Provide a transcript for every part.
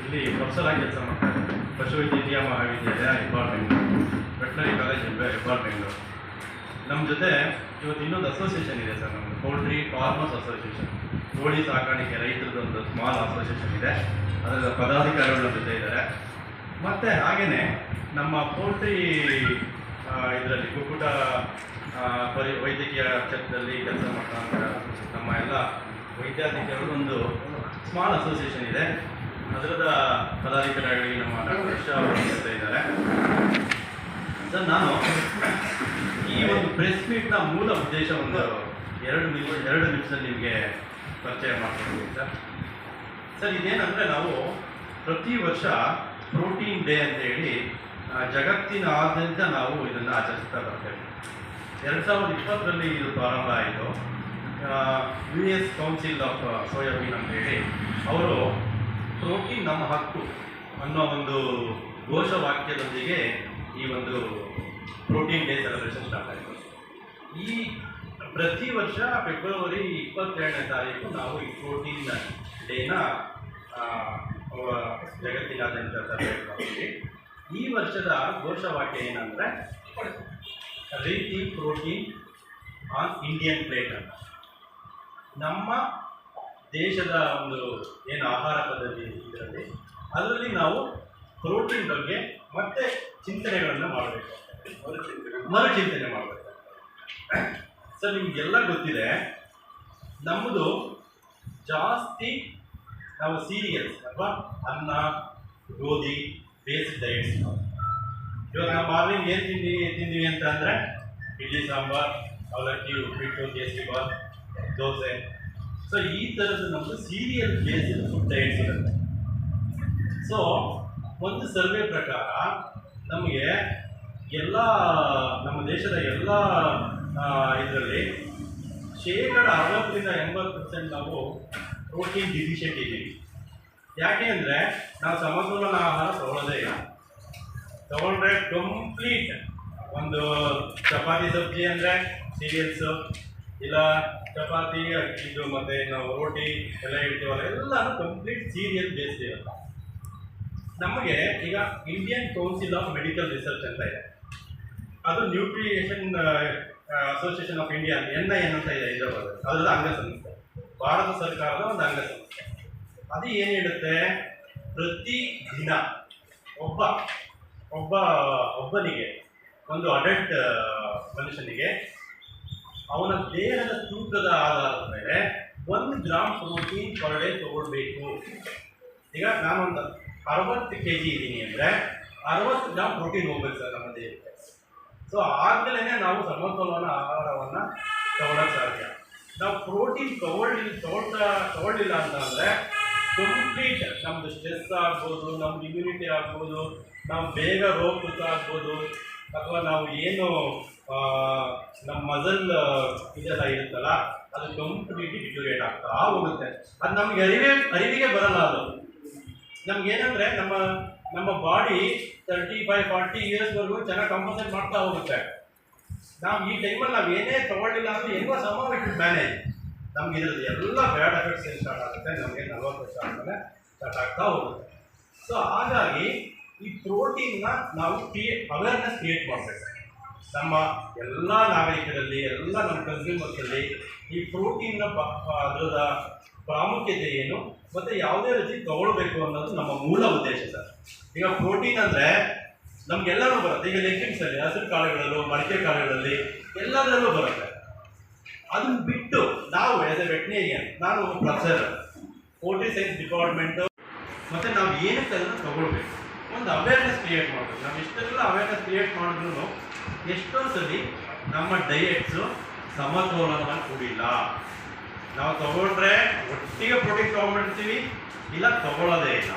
ಇಲ್ಲಿ ಪ್ರೊಫೆಸರ್ ಆಗಿ ಕೆಲಸ ಮಾಡ್ತಾರೆ. ಪಶುವೈದ್ಯಕೀಯ ಮಹಾವಿದ್ಯಾಲಯ ಹೆಬ್ಬಾಳ ಬೆಂಗಳೂರು, ವೆಟನರಿ ಕಾಲೇಜ್ ಹೆಬ್ಬಾಳ ಬೆಂಗಳೂರು. ನಮ್ಮ ಜೊತೆ ಇವತ್ತು ಇನ್ನೊಂದು ಅಸೋಸಿಯೇಷನ್ ಇದೆ ಸರ್, ನಮ್ಮದು ಪೌಲ್ಟ್ರಿ ಫಾರ್ಮರ್ಸ್ ಅಸೋಸಿಯೇಷನ್. ಕೋಳಿ ಸಾಕಾಣಿಕೆ ರೈತರದೊಂದು ಸ್ಮಾಲ್ ಅಸೋಸಿಯೇಷನ್ ಇದೆ, ಅದರ ಪದಾಧಿಕಾರಿಗಳು ನಮ್ಮ ಜೊತೆ ಇದ್ದಾರೆ. ಮತ್ತು ಹಾಗೆಯೇ ನಮ್ಮ ಪೌಲ್ಟ್ರಿ ಇದರಲ್ಲಿ ಕುಕ್ಕುಟ ವೈದ್ಯಕೀಯ ಕ್ಷೇತ್ರದಲ್ಲಿ ಕೆಲಸ ಮಾಡ್ತಾ ನಮ್ಮ ಎಲ್ಲ ವೈದ್ಯಾಧಿಕಾರಿಗಳು ಒಂದು ಸ್ಮಾಲ್ ಅಸೋಸಿಯೇಷನ್ ಇದೆ, ಅದರದ ಪದಾಧಿಕಾರಿಗಳಿಗೆ ನಮ್ಮ ಡಾಕ್ಟರ್ ಹರ್ಷ ಅವರು ಜೊತೆ ಇದ್ದಾರೆ. ಸರ್, ನಾನು ಈ ಒಂದು ಪ್ರೆಸ್ ಮೀಟ್ನ ಮೂಲ ಉದ್ದೇಶ ಒಂದು ಎರಡು ನಿಮಿಷದಲ್ಲಿ ನಿಮಗೆ ಪರಿಚಯ ಮಾಡ್ಕೊಡ್ತೀನಿ ಸರ್. ಇದೇನಂದರೆ ನಾವು ಪ್ರತಿ ವರ್ಷ ಪ್ರೋಟೀನ್ ಡೇ ಅಂತ ಹೇಳಿ ಜಗತ್ತಿನಾದ್ಯಂತ ನಾವು ಇದನ್ನು ಆಚರಿಸ್ತಾ ಬರ್ತೇವೆ. 2020ರಲ್ಲಿ ಇದು ಪ್ರಾರಂಭ ಆಯಿತು. US ಕೌನ್ಸಿಲ್ ಆಫ್ ಸೋಯಾಬೀನ್ ಅಂತ ಹೇಳಿ ಅವರು ಪ್ರೋಟೀನ್ ನಮ್ಮ ಹಕ್ಕು ಅನ್ನೋ ಒಂದು ಘೋಷವಾಕ್ಯದೊಂದಿಗೆ ಈ ಒಂದು ಪ್ರೋಟೀನ್ ಡೇ ಸೆಲೆಬ್ರೇಷನ್ ಸ್ಟಾರ್ಟ್ ಆಯಿತು. ಈ ಪ್ರತಿ ವರ್ಷ ಫೆಬ್ರವರಿ 22ನೇ ತಾರೀಕು ನಾವು ಈ ಪ್ರೋಟೀನ್ ಡೇನ ಜಗತ್ತಿನಾದ್ಯಂತ ಸೆಲೆಬ್ರೇಟ್ ಮಾಡ್ತೀವಿ. ಈ ವರ್ಷದ ಘೋಷವಾಕ್ಯ ಏನಂದರೆ ರೀತಿ ಪ್ರೋಟೀನ್ ಆನ್ ಇಂಡಿಯನ್ ಪ್ಲೇಟ್ ಅಂತ. ನಮ್ಮ ದೇಶದ ಒಂದು ಏನು ಆಹಾರ ಪದ್ಧತಿ ಇದರಲ್ಲಿ ಅದರಲ್ಲಿ ನಾವು ಪ್ರೋಟೀನ್ ಬಗ್ಗೆ ಮತ್ತೆ ಚಿಂತನೆಗಳನ್ನು ಮಾಡಬೇಕು, ಮರುಚಿಂತನೆ ಮಾಡಬೇಕು. ಸರ್, ನಿಮಗೆಲ್ಲ ಗೊತ್ತಿದೆ, ನಮ್ಮದು ಜಾಸ್ತಿ ನಾವು ಸೀರಿಯಲ್ಸ್ ಅಥವಾ ಅನ್ನ, ಗೋಧಿ ಬೇಸ್ಡ್ ಡಯಟ್ಸ್. ಇವಾಗ ನಾವು ಮಾರ್ನಿಂಗ್ ಏನು ತಿಂದೀವಿ ಅಂತ ಅಂದರೆ ಇಡ್ಲಿ ಸಾಂಬಾರ್, ಅವಲಕ್ಕಿ, ಉಪ್ಪಿಟ್ಟು, ಕೇಸರಿಬಾತ್, ದೋಸೆ. ಸೊ ಈ ಥರದ್ದು ನಮ್ಮದು ಸೀರಿಯಲ್ ಬೇಸ್ಡ್ ಫುಡ್ ಡಯಟ್ಸ್ ಇರುತ್ತೆ. ಸೊ ಒಂದು ಸರ್ವೆ ಪ್ರಕಾರ ನಮಗೆ ಎಲ್ಲ ನಮ್ಮ ದೇಶದ ಎಲ್ಲ ಇದರಲ್ಲಿ 60% 80% ನಾವು ಪ್ರೋಟೀನ್ ಡಿಫಿಷಿಯಂಟ್ ಇದ್ದೀವಿ. ಯಾಕೆ ಅಂದರೆ ನಾವು ಸಮತೋಲನ ಆಹಾರ ತಗೊಳ್ಳೋದೇ ಇಲ್ಲ. ತಗೊಂಡ್ರೆ ಕಂಪ್ಲೀಟ್ ಒಂದು ಚಪಾತಿ ಸಬ್ಜಿ ಅಂದರೆ ಸೀರಿಯಲ್ಸು, ಇಲ್ಲ ಚಪಾತಿ ಇದು ಮತ್ತು ನಾವು ರೋಟಿ ಎಲ್ಲ ಇಡ್ತೀವಲ್ಲ, ಎಲ್ಲನೂ ಕಂಪ್ಲೀಟ್ ಸೀರಿಯಲ್ ಬೇಸ್ಡ್ ಇರುತ್ತೆ. ನಮಗೆ ಈಗ Indian council of medical research ಅಂತ ಇದೆ, ಅದು nutrition association of India NIN ಅಂತ ಇದೆ ಹೈದರಾಬಾದ್, ಅದರ ಅಂಗಸಂಸ್ಥೆ, ಭಾರತ ಸರ್ಕಾರದ ಒಂದು ಅಂಗಸಂಸ್ಥೆ. ಅದು ಏನು ಹೇಳುತ್ತೆ, ಪ್ರತಿ ದಿನ ಒಬ್ಬನಿಗೆ ಒಂದು ಅಡಲ್ಟ್ ಮನುಷ್ಯನಿಗೆ ಅವನ ದೇಹದ ತೂಕದ ಆಧಾರದ ಮೇಲೆ 1 ಗ್ರಾಮ್ ಪ್ರೋಟೀನ್ ಪರ್ ಡೇ ತಗೊಳ್ಬೇಕು. ಈಗ ನಾನೊಂದು 60 kg ಇದ್ದೀನಿ ಅಂದರೆ 60 ಗ್ರಾಮ್ ಪ್ರೋಟೀನ್ ಹೋಗ್ಬೇಕು ಸರ್ ನಮ್ಮ ದೇಹಕ್ಕೆ. ಸೊ ಆದಮೇಲೆ ನಾವು ಸಮತೋಲನ ಆಹಾರವನ್ನು ತಗೊಳ್ಳೋಕ್ಕೆ ಸಾಧ್ಯ. ನಾವು ಪ್ರೋಟೀನ್ ತಗೊಳ್ಳಿಲ್ಲ ಅಂತಂದರೆ ಕಂಪ್ಲೀಟ್ ನಮ್ಮದು ಸ್ಟ್ರೆಸ್ ಆಗ್ಬೋದು, ನಮ್ದು ಇಮ್ಯುನಿಟಿ ಆಗ್ಬೋದು, ನಾವು ಬೇಗ ರೋಗ ತುತ್ತಾಗ್ಬೋದು, ಅಥವಾ ನಾವು ಏನು ನಮ್ಮ ಮಸಲ್ ಇದೆಲ್ಲ ಇರುತ್ತಲ್ಲ ಅದು ಕಂಪ್ಲೀಟ್ಲಿ ಡಿಟೋರಿಯೇಟ್ ಆಗ್ತಾ ಹೋಗುತ್ತೆ. ಅದು ನಮಗೆ ಅರಿವಿಗೆ ಬರಲ್ಲ. ಅದು ನಮಗೇನಂದರೆ ನಮ್ಮ ಬಾಡಿ 35-40 ಇಯರ್ಸ್ವರೆಗೂ ಚೆನ್ನಾಗಿ ಕಂಪನ್ಸೇಟ್ ಮಾಡ್ತಾ ಹೋಗುತ್ತೆ. ನಾವು ಈ ಟೈಮಲ್ಲಿ ನಾವು ಏನೇ ತೊಗೊಳ್ಳಿಲ್ಲ ಅಂದರೆ ಹೆಂಗೋ ಸಮಾವೇಶ ಮ್ಯಾನೇಜ್, ನಮ್ಗೆ ಇದ್ರದ್ದು ಎಲ್ಲ ಬ್ಯಾಡ್ ಎಫೆಕ್ಟ್ಸ್ ಏನು ಸ್ಟಾರ್ಟ್ ಆಗುತ್ತೆ, ನಮಗೆ 40 ವರ್ಷ ಆದಮೇಲೆ ಸ್ಟಾರ್ಟ್ ಆಗ್ತಾ ಹೋಗುತ್ತೆ. ಸೊ ಹಾಗಾಗಿ ಈ ಪ್ರೋಟೀನ್ನ ನಾವು ಅವೇರ್ನೆಸ್ ಕ್ರಿಯೇಟ್ ಮಾಡಬೇಕು. ನಮ್ಮ ಎಲ್ಲ ನಾಗರಿಕರಲ್ಲಿ, ಎಲ್ಲ ನಮ್ಮ ಕನ್ಸ್ಯೂಮರ್ಸಲ್ಲಿ ಈ ಪ್ರೋಟೀನ್ನ ಅದರದ ಪ್ರಾಮುಖ್ಯತೆ ಏನು ಮತ್ತು ಯಾವುದೇ ರೀತಿ ತಗೊಳ್ಬೇಕು ಅನ್ನೋದು ನಮ್ಮ ಮೂಲ ಉದ್ದೇಶ ಸರ್. ಈಗ ಪ್ರೋಟೀನ್ ಅಂದರೆ ನಮಗೆಲ್ಲರೂ ಬರುತ್ತೆ. ಈಗ ಲೆಗ್ಗಿನ್ಸಲ್ಲಿ, ಹಸಿರು ಕಾಳುಗಳಲ್ಲೂ, ಮೊಳಕೆ ಕಾಳುಗಳಲ್ಲಿ ಎಲ್ಲದರಲ್ಲೂ ಬರುತ್ತೆ. ಅದನ್ನು ಬಿಟ್ಟು ನಾವು ಆ್ಯಸ್ ಎ ವೆಟನೇರಿಯನ್, ನಾನು ಪ್ರೊಫೆಸರ್, ಪೋಲ್ಟ್ರಿ ಸೈನ್ಸ್ ಡಿಪಾರ್ಟ್ಮೆಂಟು, ಮತ್ತು ನಾವು ಏನಕ್ಕೆ ಅದನ್ನು ತಗೊಳ್ಬೇಕು, ಒಂದು ಅವೇರ್ನೆಸ್ ಕ್ರಿಯೇಟ್ ಮಾಡಬೇಕು. ನಾವು ಇಷ್ಟೆಲ್ಲ ಅವೇರ್ನೆಸ್ ಕ್ರಿಯೇಟ್ ಮಾಡಿದ್ರು ಎಷ್ಟೊಂದು ಸಲ ನಮ್ಮ ಡಯೆಟ್ಸು ಸಮತೋಲನವನ್ನು ಕೂಡಿಲ್ಲ. ನಾವು ತಗೊಂಡ್ರೆ ಒಟ್ಟಿಗೆ ಪ್ರೋಟೀನ್ ತೊಗೊಂಡ್ಬಿಡ್ತೀವಿ, ಇಲ್ಲ ತಗೊಳ್ಳೋದೇ ಇಲ್ಲ.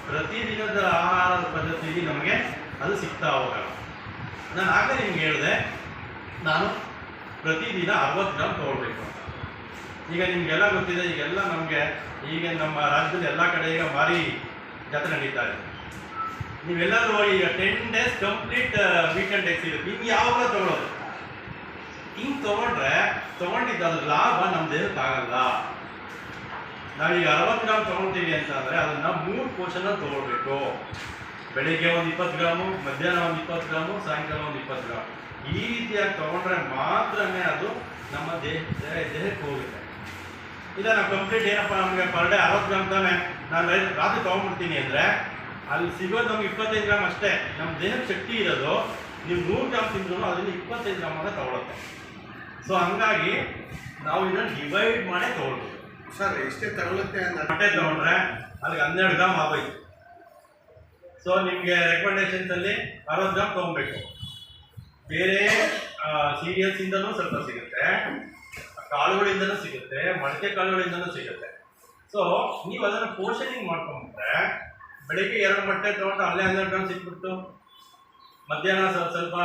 ಪ್ರತಿದಿನದ ಆಹಾರದ ಪದ್ಧತಿಯಲ್ಲಿ ನಮಗೆ ಅದು ಸಿಗ್ತಾ ಹೋಗಲ್ಲ. ನಾನು ಆಗಲೇ ನಿಮ್ಗೆ ಹೇಳಿದೆ, ನಾನು ಪ್ರತಿದಿನ 60 ಗ್ರಾಮ್ ತೊಗೊಳ್ಬೇಕು ಅಂತ. ಈಗ ನಿಮಗೆಲ್ಲ ಗೊತ್ತಿದೆ, ಈಗೆಲ್ಲ ನಮಗೆ ಈಗ ನಮ್ಮ ರಾಜ್ಯದಲ್ಲಿ ಎಲ್ಲ ಕಡೆ ಈಗ ಭಾರಿ ಜಾತ್ರೆ ನಡೀತಾ ಇದೆ. ನೀವೆಲ್ಲರೂ ಈಗ 10 days ಕಂಪ್ಲೀಟ್ ವೀಕೆಂಡ್ ಎಕ್ಸ್ ಇರುತ್ತೆ. ಹಿಂಗೆ ಯಾವಾಗ ತೊಗೊಳೋದು, ಹಿಂಗೆ ತೊಗೊಂಡಿದ್ದು ಅದ್ರ ಲಾಭ ನಮ್ಮ ದೇಹಕ್ಕೆ ಆಗಲ್ಲ. ನಾವೀಗ 60 ಗ್ರಾಮ್ ತೊಗೊಳ್ತೀವಿ ಅಂತ ಅಂದರೆ ಅದನ್ನು 3 ಪೋರ್ಷನಲ್ಲಿ ತೊಗೊಳ್ಬೇಕು. ಬೆಳಿಗ್ಗೆ ಒಂದು 20 ಗ್ರಾಮು, ಮಧ್ಯಾಹ್ನ ಒಂದು 20 ಗ್ರಾಮು, ಸಾಯಂಕಾಲ ಒಂದು 20 ಗ್ರಾಮ್. ಈ ರೀತಿಯಾಗಿ ತೊಗೊಂಡ್ರೆ ಮಾತ್ರನೇ ಅದು ನಮ್ಮ ದೇಹಕ್ಕೆ ಹೋಗುತ್ತೆ. ಇಲ್ಲ ನಾವು ಕಂಪ್ಲೀಟ್ ಏನಪ್ಪ ನಮಗೆ ಪರ್ ಡೇ 60 ಗ್ರಾಮ್ ತಾನೆ, ನಾನು ರಾತ್ರಿ ತೊಗೊಂಡ್ಬಿಡ್ತೀನಿ ಅಂದರೆ ಅಲ್ಲಿ ಸಿಗೋದು ನಮ್ಗೆ 25 ಗ್ರಾಮ್ ಅಷ್ಟೇ. ನಮ್ಮ ದೇಹಕ್ಕೆ ಶಕ್ತಿ ಇರೋದು ನೀವು 100 ಗ್ರಾಮ್ ತಿಂದ್ರೂ ಅದನ್ನು 25 ಗ್ರಾಮ್ ಅಂತ ತೊಗೊಳುತ್ತೆ. ಸೊ ಹಂಗಾಗಿ ನಾವು ಇದನ್ನು ಡಿವೈಡ್ ಮಾಡೇ ತೊಗೊಳ್ಬೋದು. ಸರ್ ಎಷ್ಟೇ ತಗೊಳುತ್ತೆ ಮೊಟ್ಟೆ ತೊಗೊಂಡ್ರೆ ಅಲ್ಲಿಗೆ 12 ಗ್ರಾಮ್ ಆಗೋಯ್ತು. ಸೊ ನಿಮಗೆ ರೆಕಮೆಂಡೇಶನ್ಸಲ್ಲಿ 60 ಗ್ರಾಮ್ ತೊಗೊಬೇಕು. ಬೇರೆ ಸೀರಿಯಲ್ಸಿಂದನೂ ಸ್ವಲ್ಪ ಸಿಗುತ್ತೆ, ಕಾಳುಗಳಿಂದನೂ ಸಿಗುತ್ತೆ, ಮೊಳಕೆ ಕಾಳುಗಳಿಂದನೂ ಸಿಗುತ್ತೆ. ಸೊ ನೀವು ಅದನ್ನು ಪೋಷಣಿಂಗ್ ಮಾಡ್ಕೊಂಡ್ರೆ ಬೆಳಿಗ್ಗೆ 2 ಮೊಟ್ಟೆ ತೊಗೊಂಡು ಅಲ್ಲೇ 12 ಗ್ರಾಮ್ ಸಿಕ್ಬಿಟ್ಟು, ಮಧ್ಯಾಹ್ನ ಸ್ವಲ್ಪ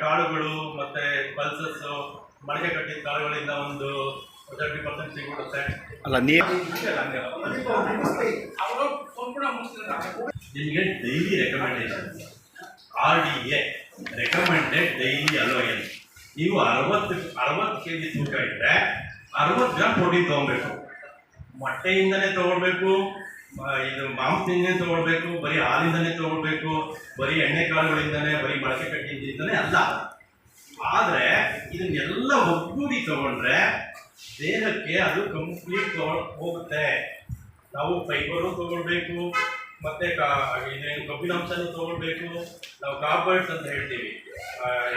ಕಾಳುಗಳು ಮತ್ತು ಪಲ್ಸಸ್ಸು ಮೊಳಕೆ ಕಟ್ಟಿದ ಕಾಳುಗಳಿಂದ ಒಂದು 30% ಸಿಗ್ಬಿಡುತ್ತೆ. ಅಲ್ಲ ನೀವು ನಿಮಗೆ daily recommendation RDA recommended daily allowance. ನೀವು 60 kg ತೂಕ ಇದ್ದರೆ 60 ಗ್ರಾಮ್ ಪ್ರೋಟೀನ್ ತೊಗೊಬೇಕು. ಮೊಟ್ಟೆಯಿಂದನೇ ತೊಗೊಳ್ಬೇಕು, ಇದು ಮಾಂಸದಿಂದನೇ ತೊಗೊಳ್ಬೇಕು, ಬರೀ ಹಾಲಿಂದನೇ ತೊಗೊಳ್ಬೇಕು, ಬರೀ ಎಣ್ಣೆ ಕಾಳುಗಳಿಂದನೇ, ಬರೀ ಮೊಳಕೆ ಕಟ್ಟಿಯಿಂದನೇ ಅಲ್ಲ. ಆದರೆ ಇದನ್ನೆಲ್ಲ ಒಗ್ಗೂಡಿ ತೊಗೊಂಡ್ರೆ ದೇಹಕ್ಕೆ ಅದು ಕಂಪ್ಲೀಟ್ ಹೋಗುತ್ತೆ. ನಾವು ಫೈಬರು ತೊಗೊಳ್ಬೇಕು, ಮತ್ತು ಇದೇನು ಕಬ್ಬಿನಾಂಶನೂ ತೊಗೊಳ್ಬೇಕು, ನಾವು ಕಾರ್ಬೋಹೈಡ್ರೇಟ್ಸ್ ಅಂತ ಹೇಳ್ತೀವಿ,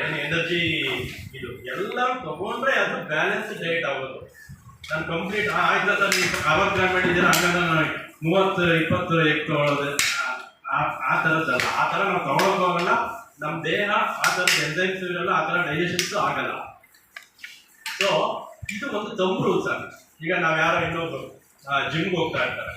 ಏನು ಎನರ್ಜಿ, ಇದು ಎಲ್ಲ ತೊಗೊಂಡ್ರೆ ಅದು ಬ್ಯಾಲೆನ್ಸ್ ಡಯಟ್ ಆಗೋದು. ನಾನು ಕಂಪ್ಲೀಟ್ ಆಯ್ತು ಸರ್ ನೀವು 60 ಗ್ರಾಮ್ ಹೇಳಿದ್ದೀರ ಹಂಗಂದ್ರೆ ನಾನು 30-20 ಎಗ್ ತೊಗೊಳ್ಳೋದು ಆ ಥರದ್ದಲ್ಲ. ಆ ಥರ ನಾವು ತೊಗೊಳೋಕ್ಕಾಗಲ್ಲ. ನಮ್ಮ ದೇಹ ಆ ಥರದ ಎಂಜೈಮ್ಸ್ ಇರಲ್ಲ, ಆ ಥರ ಡೈಜೆಷನ್ಸು ಆಗಲ್ಲ. ಸೊ ಇದು ಒಂದು ತಪ್ಪು ರೂಲ್ಸ್ ಆಗುತ್ತೆ. ಈಗ ನಾವು ಯಾರೋ ಇನ್ನೊಬ್ರು ಜಿಮ್ಗೆ ಹೋಗ್ತಾ ಇರ್ತಾರೆ,